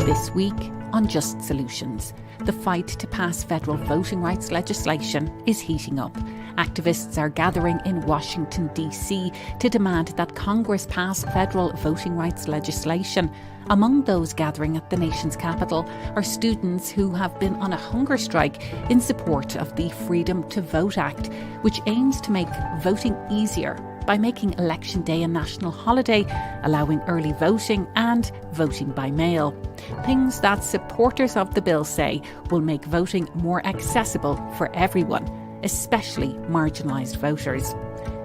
This week on Just Solutions, the fight to pass federal voting rights legislation is heating up. Activists are gathering in Washington, D.C. to demand that Congress pass federal voting rights legislation. Among those gathering at the nation's capital are students who have been on a hunger strike in support of the Freedom to Vote Act, which aims to make voting easier by making Election Day a national holiday, allowing early voting and voting by mail. Things that supporters of the bill say will make voting more accessible for everyone, especially marginalised voters.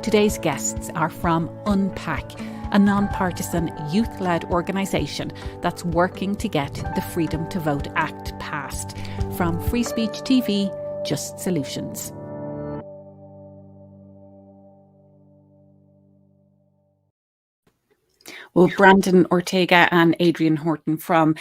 Today's guests are from Un-PAC, a nonpartisan youth-led organisation that's working to get the Freedom to Vote Act passed. From Free Speech TV, Just Solutions. Well, Brandon Ortega and Adrien Horton from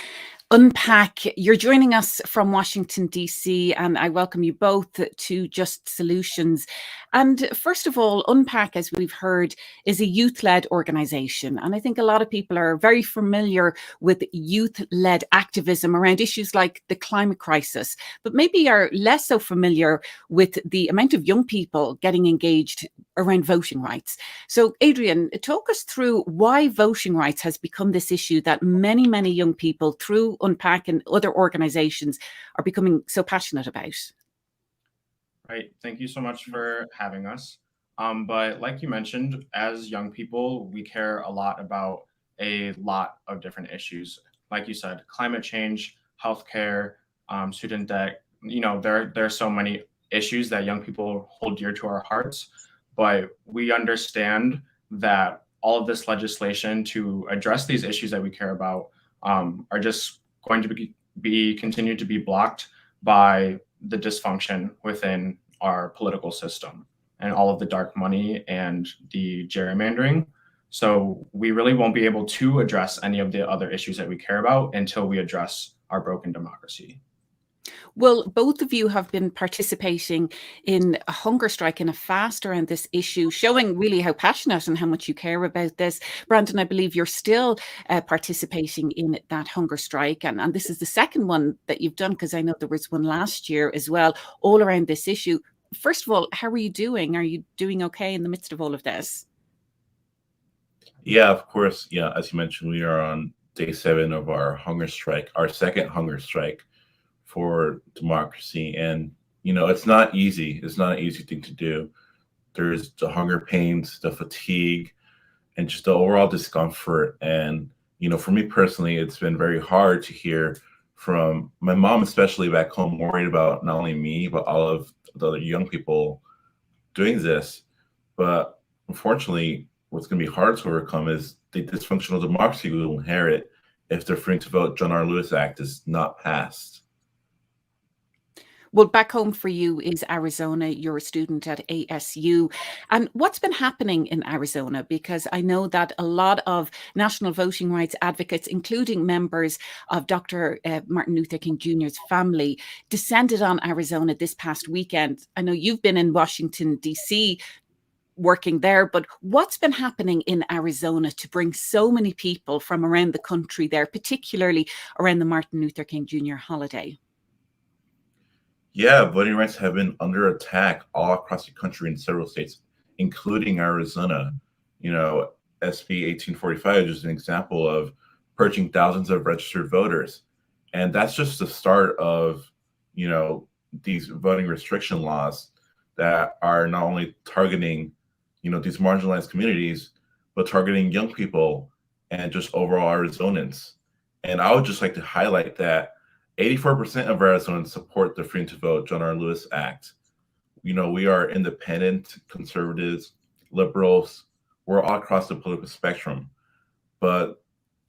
Un-PAC, you're joining us from Washington, D.C., and I welcome you both to Just Solutions. And first of all, Un-PAC, as we've heard, is a youth-led organisation. And I think a lot of people are very familiar with youth-led activism around issues like the climate crisis, but maybe are less so familiar with the amount of young people getting engaged around voting rights. So, Adrien, talk us through why voting rights has become this issue that many young people through Un-PAC and other organizations are becoming so passionate about. Right. Thank you so much for having us. But like you mentioned, as young people, we care a lot about a lot of different issues. Like you said, climate change, healthcare, student debt. There are so many issues that young people hold dear to our hearts. But we understand that all of this legislation to address these issues that we care about are just going to be continued to be blocked by the dysfunction within our political system and all of the dark money and the gerrymandering. So we really won't be able to address any of the other issues that we care about until we address our broken democracy. Well, both of you have been participating in a hunger strike and a fast around this issue, showing really how passionate and how much you care about this. Brandon, I believe you're still participating in that hunger strike. And this is the second one that you've done, because I know there was one last year as well, all around this issue. First of all, how are you doing? Are you doing okay in the midst of all of this? Yeah, of course. Yeah, as you mentioned, we are on day 7 of our hunger strike, our second hunger strike for democracy. And, it's not easy. It's not an easy thing to do. There's the hunger pains, the fatigue, and just the overall discomfort. And, for me personally, it's been very hard to hear from my mom, especially back home, worried about not only me, but all of the other young people doing this. But unfortunately, what's going to be hard to overcome is the dysfunctional democracy we will inherit if the Freedom to Vote John R. Lewis Act is not passed. Well, back home for you is Arizona. You're a student at ASU. And what's been happening in Arizona? Because I know that a lot of national voting rights advocates, including members of Dr. Martin Luther King Jr.'s family, descended on Arizona this past weekend. I know you've been in Washington, D.C., working there, but what's been happening in Arizona to bring so many people from around the country there, particularly around the Martin Luther King Jr. holiday? Yeah, voting rights have been under attack all across the country in several states, including Arizona. SB 1845 is an example of purging thousands of registered voters. And that's just the start of, these voting restriction laws that are not only targeting, these marginalized communities, but targeting young people and just overall Arizonans. And I would just like to highlight that 84% of Arizonans support the Freedom to Vote John R. Lewis Act. We are independent, conservatives, liberals. We're all across the political spectrum. But,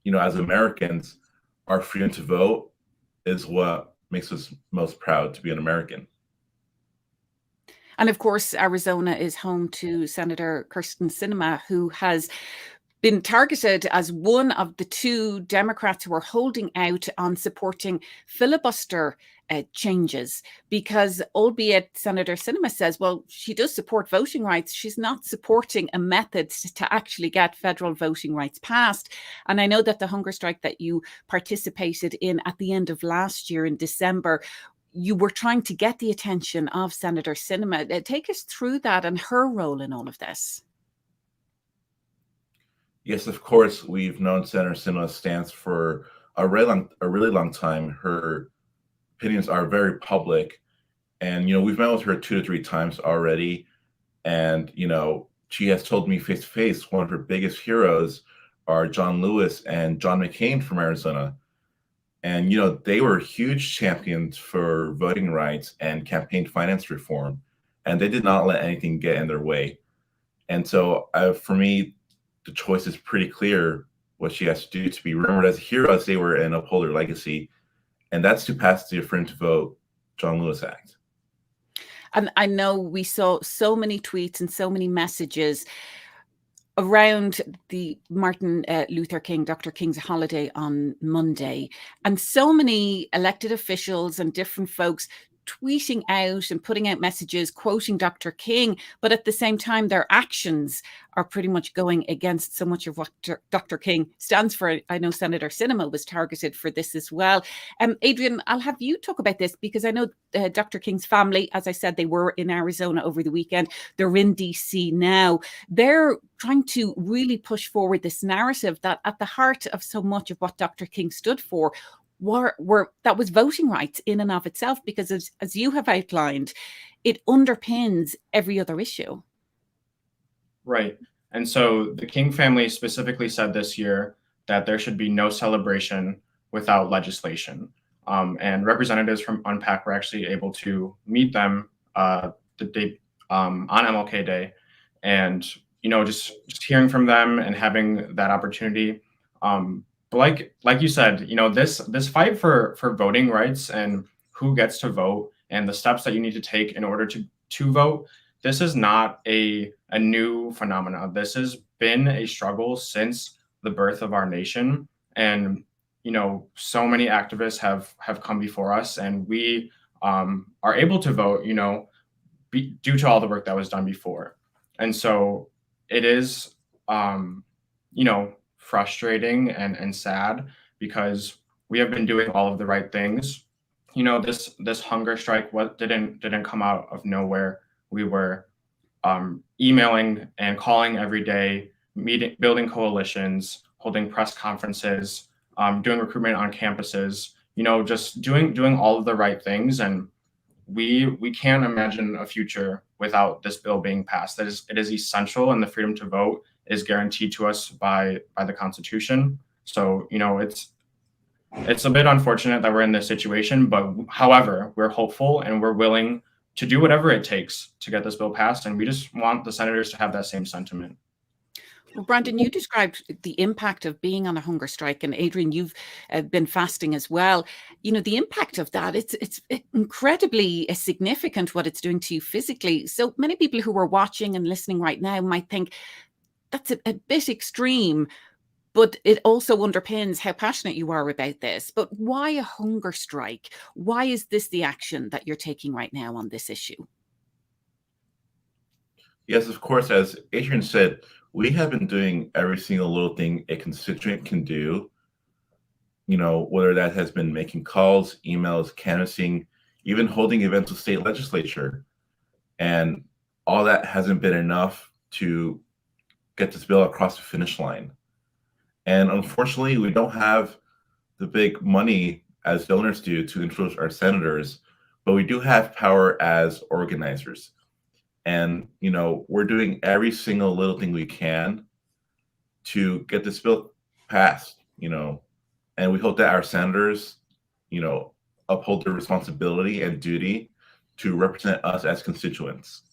as Americans, our freedom to vote is what makes us most proud to be an American. And of course, Arizona is home to Senator Kyrsten Sinema, who has been targeted as one of the two Democrats who are holding out on supporting filibuster changes, because albeit Senator Sinema says, well, she does support voting rights, she's not supporting a method to actually get federal voting rights passed. And I know that the hunger strike that you participated in at the end of last year in December, you were trying to get the attention of Senator Sinema. Take us through that and her role in all of this. Yes, of course, we've known Senator Sinema's stance for a really long time. Her opinions are very public, and we've met with her 2 to 3 times already. And she has told me face to face one of her biggest heroes are John Lewis and John McCain from Arizona. And they were huge champions for voting rights and campaign finance reform, and they did not let anything get in their way. And so, for me, the choice is pretty clear what she has to do to be remembered as a hero as they were and uphold her legacy. And that's to pass the Affirm to Vote John Lewis Act. And I know we saw so many tweets and so many messages around the Martin Luther King, Dr. King's holiday on Monday, and so many elected officials and different folks tweeting out and putting out messages quoting Dr. King, but at the same time their actions are pretty much going against so much of what Dr. King stands for. I know Senator Sinema was targeted for this as well. Adrien, I'll have you talk about this, because I know Dr. King's family, as I said, they were in Arizona over the weekend. They're in DC now. They're trying to really push forward this narrative that at the heart of so much of what Dr. King stood for that was voting rights in and of itself, because as you have outlined, it underpins every other issue. Right. And so the King family specifically said this year that there should be no celebration without legislation. And representatives from Un-PAC were actually able to meet them the day on MLK Day, and just hearing from them and having that opportunity. But like you said, this fight for voting rights and who gets to vote and the steps that you need to take in order to vote, this is not a new phenomenon. This has been a struggle since the birth of our nation. And so many activists have come before us, and we are able to vote, due to all the work that was done before. And so it is, frustrating and sad, because we have been doing all of the right things. This hunger strike didn't come out of nowhere. We were emailing and calling every day, building coalitions, holding press conferences, doing recruitment on campuses, just doing all of the right things. And we can't imagine a future without this bill being passed. It is essential, and the freedom to vote is guaranteed to us by the Constitution. So, it's a bit unfortunate that we're in this situation, but however, we're hopeful and we're willing to do whatever it takes to get this bill passed. And we just want the senators to have that same sentiment. Well, Brandon, you described the impact of being on a hunger strike, and Adrien, you've been fasting as well. The impact of that, it's incredibly significant what it's doing to you physically. So many people who are watching and listening right now might think that's a bit extreme, but it also underpins how passionate you are about this. But why a hunger strike? Why is this the action that you're taking right now on this issue? Yes, of course, as Adrien said, we have been doing every single little thing a constituent can do, whether that has been making calls, emails, canvassing, even holding events with state legislature. And all that hasn't been enough to get this bill across the finish line. And unfortunately, we don't have the big money as donors do to influence our senators, but we do have power as organizers. And, we're doing every single little thing we can to get this bill passed, and we hope that our senators, uphold their responsibility and duty to represent us as constituents.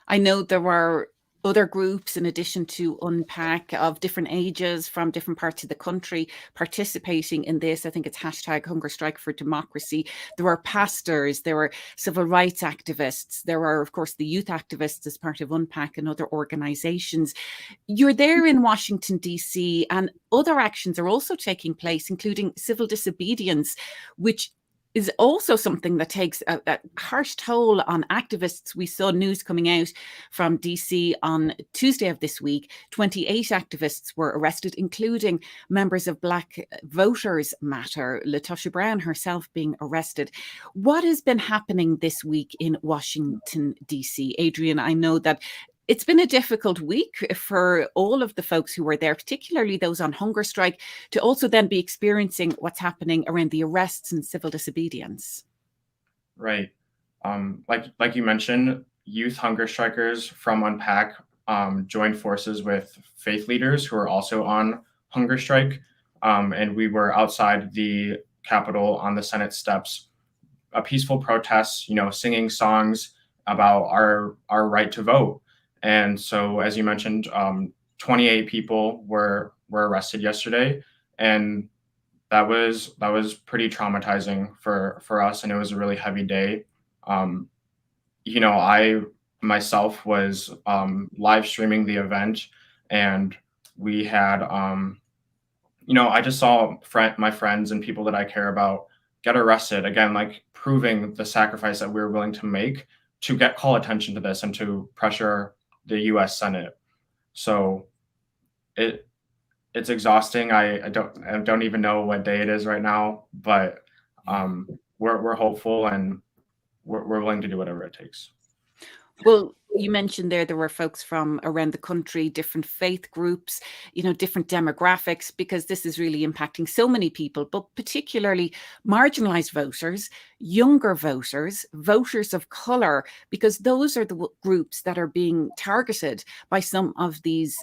I know there are other groups, in addition to Un-PAC, of different ages from different parts of the country participating in this. I think it's hashtag Hunger Strike for Democracy. There are pastors, there are civil rights activists, there are, of course, the youth activists as part of Un-PAC and other organizations. You're there in Washington, D.C., and other actions are also taking place, including civil disobedience, which is also something that takes a harsh toll on activists. We saw news coming out from DC on Tuesday of this week. 28 activists were arrested, including members of Black Voters Matter, LaTosha Brown herself being arrested. What has been happening this week in Washington, DC? Adrien, I know that it's been a difficult week for all of the folks who were there, particularly those on hunger strike, to also then be experiencing what's happening around the arrests and civil disobedience. Right. Like you mentioned, youth hunger strikers from Un-PAC joined forces with faith leaders who are also on hunger strike. And we were outside the Capitol on the Senate steps, a peaceful protest, singing songs about our right to vote. And so, as you mentioned, 28 people were arrested yesterday, and that was pretty traumatizing for us, and it was a really heavy day. I myself was live streaming the event, and we had, I just saw my friends and people that I care about get arrested again, like proving the sacrifice that we were willing to make to call attention to this and to pressure the U.S. Senate. So it's exhausting. I don't even know what day it is right now, but we're hopeful, and we're willing to do whatever it takes. Well, you mentioned there were folks from around the country, different faith groups, different demographics, because this is really impacting so many people, but particularly marginalized voters, younger voters, voters of color, because those are the groups that are being targeted by some of these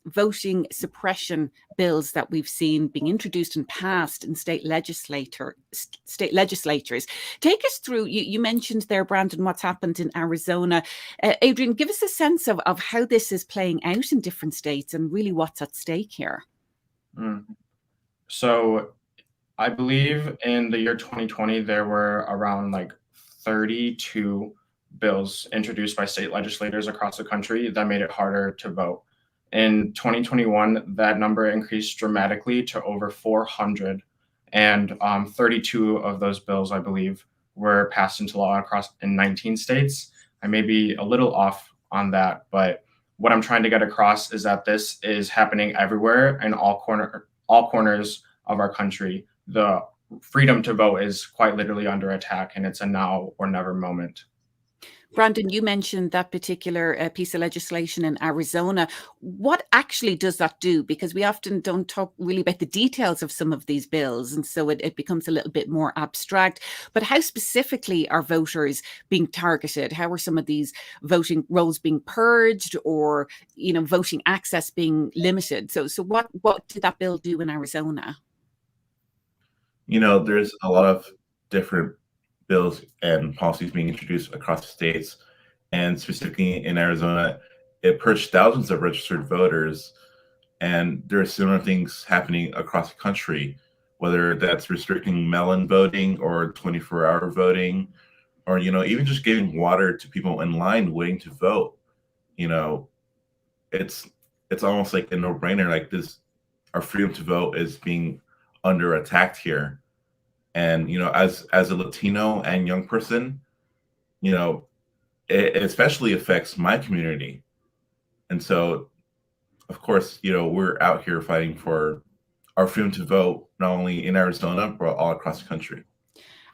voting suppression bills that we've seen being introduced and passed in state legislatures. Take us through, you mentioned there, Brandon, what's happened in Arizona. Adrien, give us a sense of how this is playing out in different states and really what's at stake here. So I believe in the year 2020, there were around 32 bills introduced by state legislators across the country that made it harder to vote. In 2021, that number increased dramatically to over 400, and 32 of those bills, I believe, were passed into law in 19 states. I may be a little off on that, but what I'm trying to get across is that this is happening everywhere in all corners of our country. The freedom to vote is quite literally under attack, and it's a now or never moment. Brandon, you mentioned that particular piece of legislation in Arizona. What actually does that do? Because we often don't talk really about the details of some of these bills, and so it becomes a little bit more abstract. But how specifically are voters being targeted? How are some of these voting rolls being purged, or voting access being limited? So what did that bill do in Arizona? There's a lot of different bills and policies being introduced across the states, and specifically in Arizona, it purged thousands of registered voters. And there are similar things happening across the country, whether that's restricting mail-in voting or 24-hour voting, or even just giving water to people in line waiting to vote. It's almost like a no-brainer. Like this, our freedom to vote is being under attack here. And as a Latino and young person, it especially affects my community. And so, of course, we're out here fighting for our freedom to vote, not only in Arizona, but all across the country.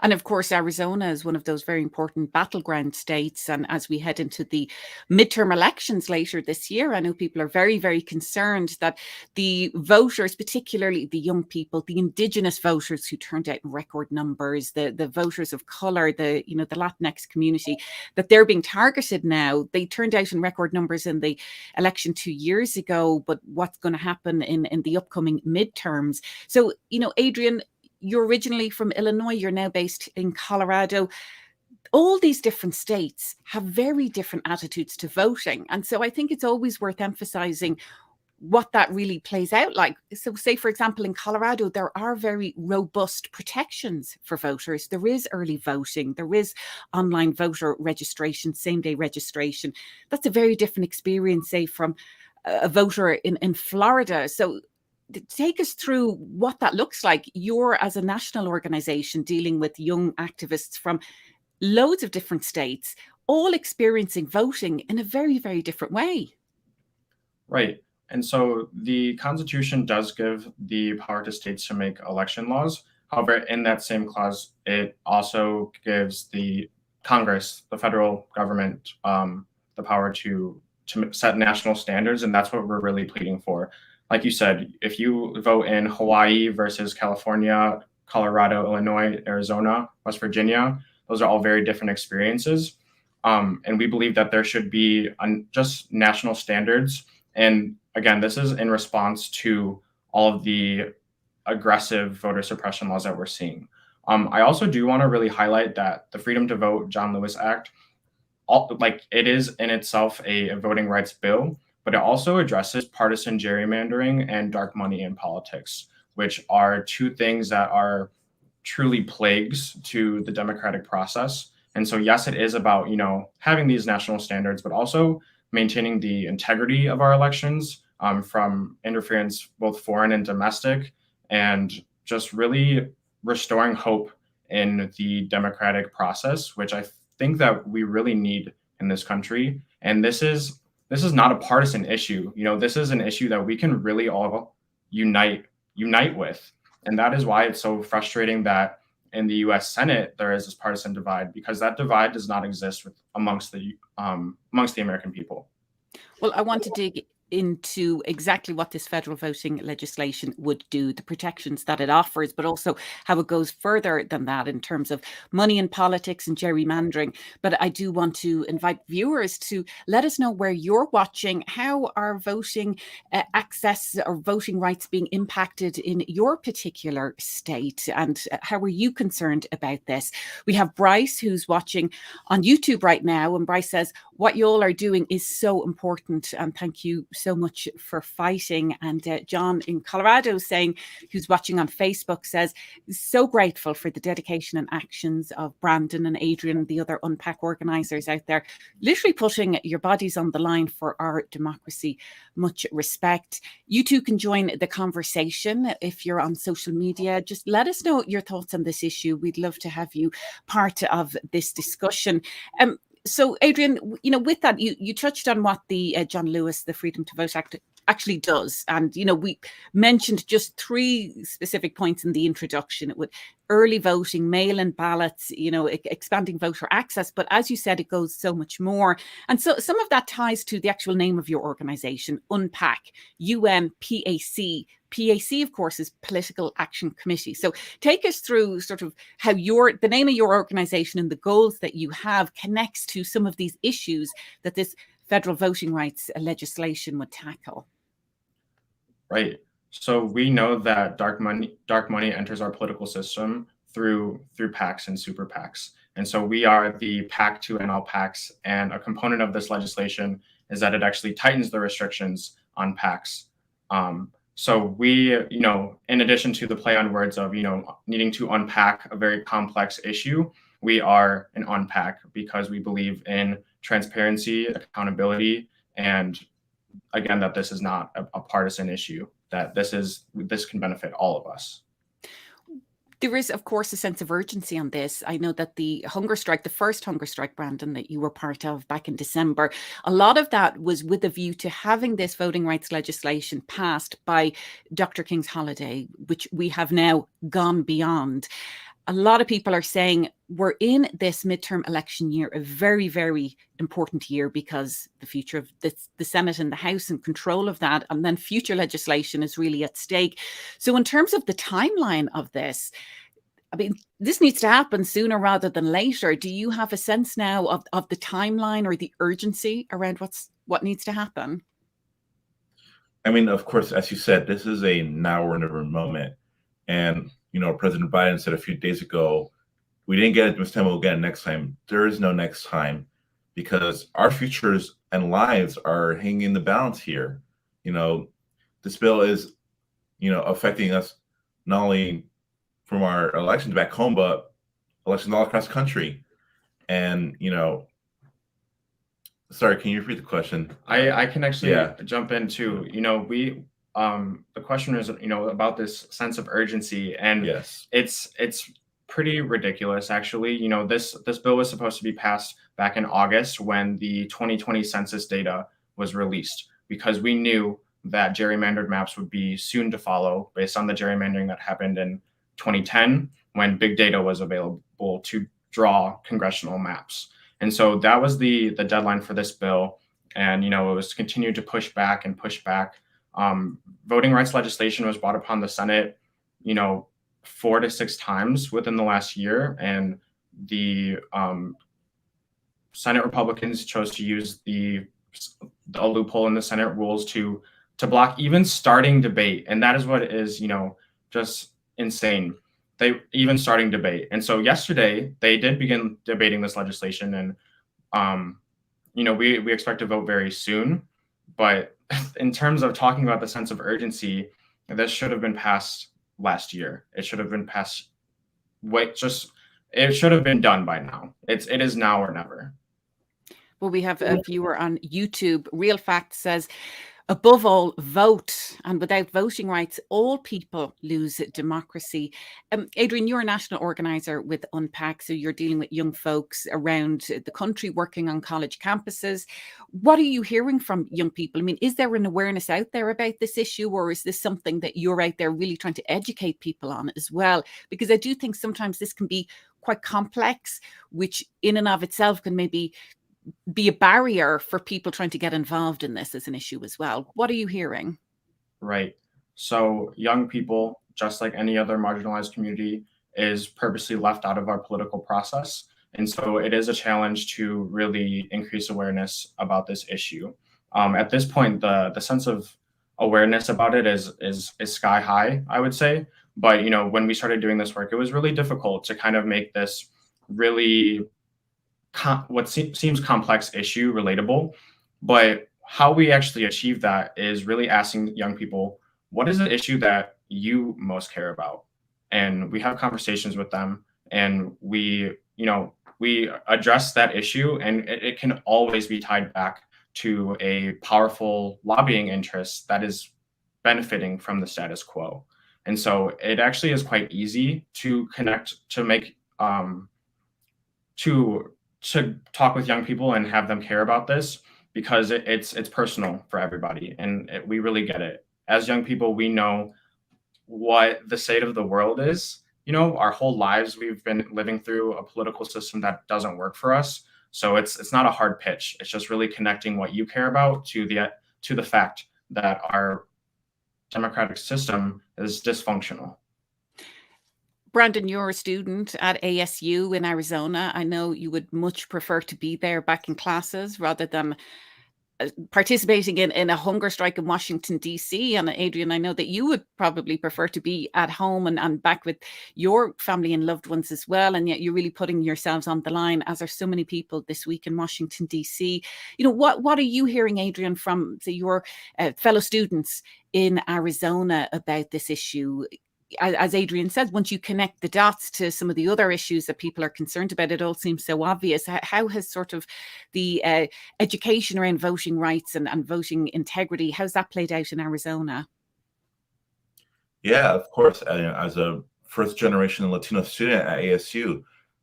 And of course, Arizona is one of those very important battleground states. And as we head into the midterm elections later this year, I know people are very, very concerned that the voters, particularly the young people, the indigenous voters who turned out in record numbers, the voters of color, the Latinx community, that they're being targeted now. They turned out in record numbers in the election 2 years ago, but what's going to happen in the upcoming midterms? So, Adrien, you're originally from Illinois, you're now based in Colorado. all these different states have very different attitudes to voting. And so I think it's always worth emphasizing what that really plays out like. So say, for example, in Colorado, there are very robust protections for voters. There is early voting, there is online voter registration, same-day registration. That's a very different experience, say, from a voter in Florida. So take us through what that looks like. You're, as a national organization, dealing with young activists from loads of different states, all experiencing voting in a very, very different way. Right. And so the Constitution does give the power to states to make election laws. However, in that same clause, it also gives the Congress, the federal government, the power to set national standards. And that's what we're really pleading for. Like you said, if you vote in Hawaii versus California, Colorado, Illinois, Arizona, West Virginia, those are all very different experiences. And we believe that there should be just national standards. And again, this is in response to all of the aggressive voter suppression laws that we're seeing. I also do want to really highlight that the Freedom to Vote John Lewis Act, it is in itself a voting rights bill, but it also addresses partisan gerrymandering and dark money in politics, which are two things that are truly plagues to the democratic process. And so, yes, it is about, having these national standards, but also maintaining the integrity of our elections from interference, both foreign and domestic, and just really restoring hope in the democratic process, which I think that we really need in this country. And this is not a partisan issue. This is an issue that we can really all unite with. And that is why it's so frustrating that in the U.S. Senate there is this partisan divide, because that divide does not exist amongst the American people. Well, I want to dig into exactly what this federal voting legislation would do, the protections that it offers, but also how it goes further than that in terms of money in politics and gerrymandering. But I do want to invite viewers to let us know where you're watching. How are voting access or voting rights being impacted in your particular state? And how are you concerned about this? We have Bryce, who's watching on YouTube right now. And Bryce says, what you all are doing is so important. And thank you so much for fighting. And John in Colorado saying, who's watching on Facebook, says, so grateful for the dedication and actions of Brandon and Adrien and the other Un-PAC organizers out there, literally putting your bodies on the line for our democracy. Much respect. You too can join the conversation if you're on social media. Just let us know your thoughts on this issue. We'd love to have you part of this discussion. So, Adrien, with that, you touched on what the John Lewis, the Freedom to Vote Act actually does. And, we mentioned just 3 specific points in the introduction. It would early voting, mail-in ballots, expanding voter access. But as you said, it goes so much more. And so some of that ties to the actual name of your organization, Un-PAC, U-N-P-A-C. PAC, of course, is Political Action Committee. So take us through sort of how the name of your organization and the goals that you have connects to some of these issues that this federal voting rights legislation would tackle. Right. So we know that dark money enters our political system through PACs and super PACs. And so we are the PAC to end all PACs. And a component of this legislation is that it actually tightens the restrictions on PACs. So we, in addition to the play on words of, needing to unpack a very complex issue, we are an Un-PAC because we believe in transparency, accountability, and again, that this is not a partisan issue, that this can benefit all of us. There is, of course, a sense of urgency on this. I know that the hunger strike, the first hunger strike, Brandon, that you were part of back in December, a lot of that was with a view to having this voting rights legislation passed by Dr. King's holiday, which we have now gone beyond. A lot of people are saying we're in this midterm election year, a very, very important year, because the future of the Senate and the House and control of that, and then future legislation is really at stake. So in terms of the timeline of this, I mean, this needs to happen sooner rather than later. Do you have a sense now of the timeline or the urgency around what needs to happen? I mean, of course, as you said, this is a now or never moment. And, President Biden said a few days ago, we didn't get it this time, we'll get it next time. There is no next time, because our futures and lives are hanging in the balance here. This bill is, affecting us not only from our elections back home, but elections all across the country. And, sorry, can you repeat the question? I can actually jump into, the question is, about this sense of urgency, and yes, it's pretty ridiculous, actually. This bill was supposed to be passed back in August when the 2020 census data was released, because we knew that gerrymandered maps would be soon to follow based on the gerrymandering that happened in 2010 when big data was available to draw congressional maps. And so that was the deadline for this bill. And, it was continued to push back and push back. Voting rights legislation was brought upon the Senate, 4 to 6 times within the last year. And the Senate Republicans chose to use a loophole in the Senate rules to block even starting debate. And that is what is, just insane. They even starting debate. And so yesterday they did begin debating this legislation, and we expect to vote very soon. But in terms of talking about the sense of urgency, this should have been passed last year. It should have been passed. It should have been done by now. It is now or never. Well, we have a viewer on YouTube. Real Fact says, above all, vote. And without voting rights, all people lose democracy. Adrien, you're a national organizer with Un-PAC, so you're dealing with young folks around the country working on college campuses. What are you hearing from young people? I mean, is there an awareness out there about this issue, or is this something that you're out there really trying to educate people on as well? Because I do think sometimes this can be quite complex, which in and of itself can maybe be a barrier for people trying to get involved in this as an issue as well. What are you hearing? Right. So young people, just like any other marginalized community, is purposely left out of our political process. And so it is a challenge to really increase awareness about this issue. At this point, the sense of awareness about it is sky high, I would say. But, when we started doing this work, it was really difficult to kind of make this really what seems complex issue relatable. But how we actually achieve that is really asking young people, what is the issue that you most care about? And we have conversations with them, and we address that issue, and it can always be tied back to a powerful lobbying interest that is benefiting from the status quo. And so it actually is quite easy to connect, to make to talk with young people and have them care about this, because it's personal for everybody, and we really get it. As young people, we know what the state of the world is. Our whole lives we've been living through a political system that doesn't work for us. So it's not a hard pitch. It's just really connecting what you care about to the fact that our democratic system is dysfunctional. Brandon, you're a student at ASU in Arizona. I know you would much prefer to be there back in classes rather than participating in a hunger strike in Washington, D.C. And Adrien, I know that you would probably prefer to be at home and back with your family and loved ones as well. And yet you're really putting yourselves on the line, as are so many people this week in Washington, D.C. What are you hearing, Adrien, from your fellow students in Arizona about this issue? As Adrien says, once you connect the dots to some of the other issues that people are concerned about, it all seems so obvious. How has sort of the education around voting rights and voting integrity, how's that played out in Arizona? Yeah, of course. As a first generation Latino student at ASU,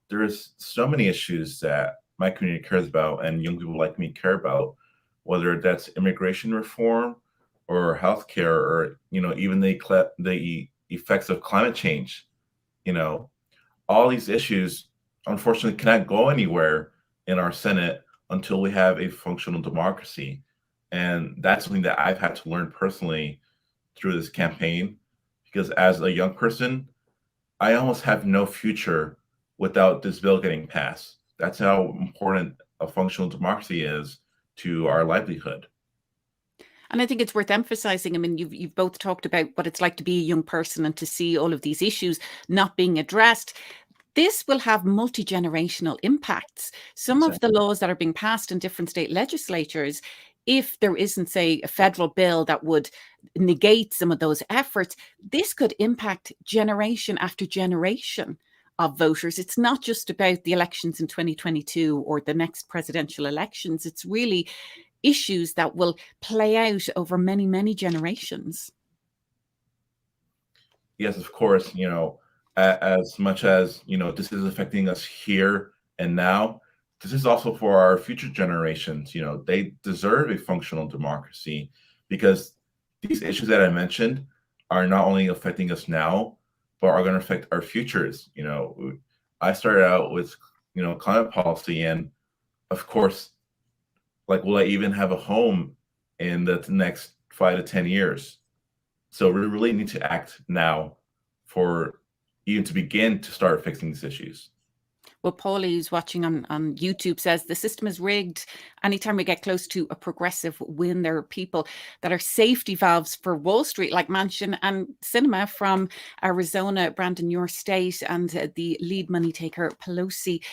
there's so many issues that my community cares about and young people like me care about, whether that's immigration reform or healthcare, or even the effects of climate change. All these issues unfortunately cannot go anywhere in our Senate until we have a functional democracy. And that's something that I've had to learn personally through this campaign, because as a young person, I almost have no future without this bill getting passed. That's how important a functional democracy is to our livelihood. And I think it's worth emphasizing. I mean, you've both talked about what it's like to be a young person and to see all of these issues not being addressed. this will have multi-generational impacts. Some of the laws that are being passed in different state legislatures, if there isn't, say, a federal bill that would negate some of those efforts, this could impact generation after generation of voters. It's not just about the elections in 2022 or the next presidential elections. It's really issues that will play out over many, many generations. Yes, of course, as much as, this is affecting us here and now, this is also for our future generations. They deserve a functional democracy, because these issues that I mentioned are not only affecting us now, but are going to affect our futures. I started out with, climate policy, and of course, will I even have a home in the next 5 to 10 years? So we really need to act now for even to begin to start fixing these issues. Well, Paulie, who's watching on YouTube, says the system is rigged. Anytime we get close to a progressive win, there are people that are safety valves for Wall Street, like Manchin and Sinema from Arizona, Brandon, your state, and the lead money taker, Pelosi.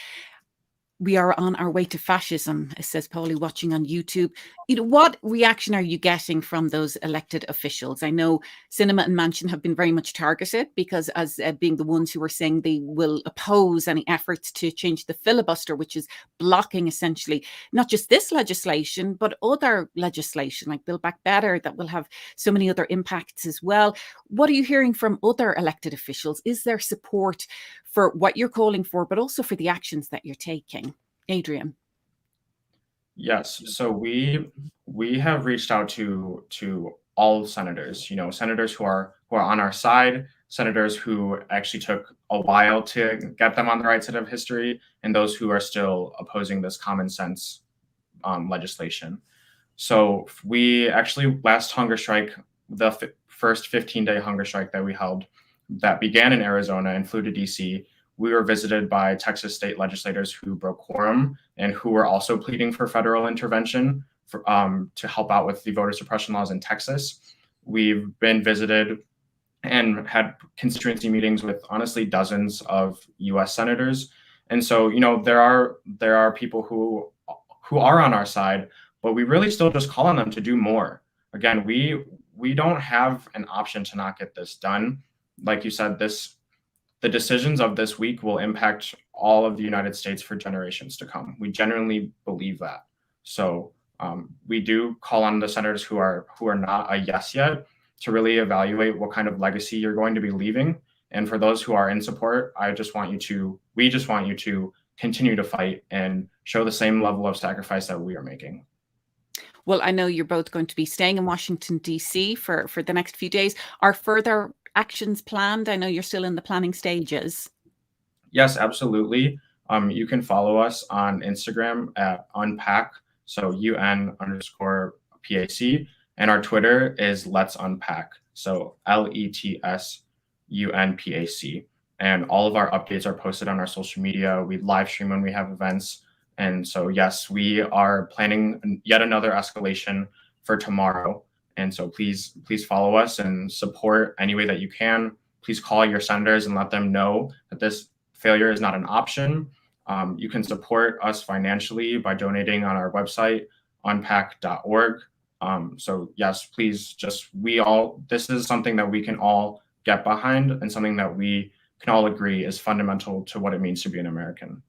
We are on our way to fascism, says Paulie, watching on YouTube. What reaction are you getting from those elected officials? I know Sinema and Manchin have been very much targeted because as being the ones who are saying they will oppose any efforts to change the filibuster, which is blocking essentially not just this legislation, but other legislation like Build Back Better that will have so many other impacts as well. What are you hearing from other elected officials? Is there support for what you're calling for, but also for the actions that you're taking? Adrien. Yes, so we have reached out to all senators, senators who are on our side, senators who actually took a while to get them on the right side of history, and those who are still opposing this common sense legislation. So we actually, last hunger strike, the first 15-day hunger strike that we held, that began in Arizona and flew to DC, we were visited by Texas state legislators who broke quorum and who were also pleading for federal intervention to help out with the voter suppression laws in Texas. We've been visited and had constituency meetings with honestly dozens of U.S. senators. And so, there are people who are on our side, but we really still just call on them to do more. Again, we don't have an option to not get this done. Like you said, the decisions of this week will impact all of the United States for generations to come. We genuinely believe that. So we do call on the senators who are not a yes yet to really evaluate what kind of legacy you're going to be leaving. And for those who are in support, we just want you to continue to fight and show the same level of sacrifice that we are making. Well, I know you're both going to be staying in Washington, D.C. for the next few days. Are further actions planned? I know you're still in the planning stages. Yes, absolutely. You can follow us on Instagram at Un-PAC, so UN_PAC, and our Twitter is Let's Un-PAC, so LETSUNPAC. And all of our updates are posted on our social media. We live stream when we have events. And so, yes, we are planning yet another escalation for tomorrow. And so please follow us and support any way that you can. Please call your senators and let them know that this failure is not an option. You can support us financially by donating on our website, unpac.org. So yes, please this is something that we can all get behind and something that we can all agree is fundamental to what it means to be an American.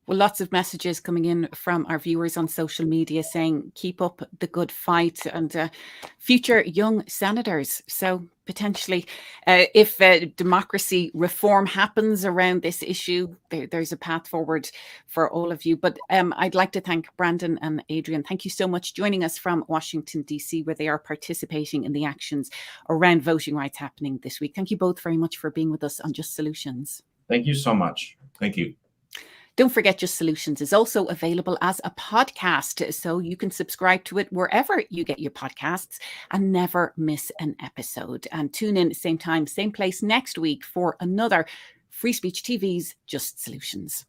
Well, lots of messages coming in from our viewers on social media saying, keep up the good fight, and future young senators. So potentially, if democracy reform happens around this issue, there's a path forward for all of you. But I'd like to thank Brandon and Adrien. Thank you so much joining us from Washington, D.C., where they are participating in the actions around voting rights happening this week. Thank you both very much for being with us on Just Solutions. Thank you so much. Thank you. Don't forget, Just Solutions is also available as a podcast, so you can subscribe to it wherever you get your podcasts and never miss an episode. And tune in same time, same place next week for another Free Speech TV's Just Solutions.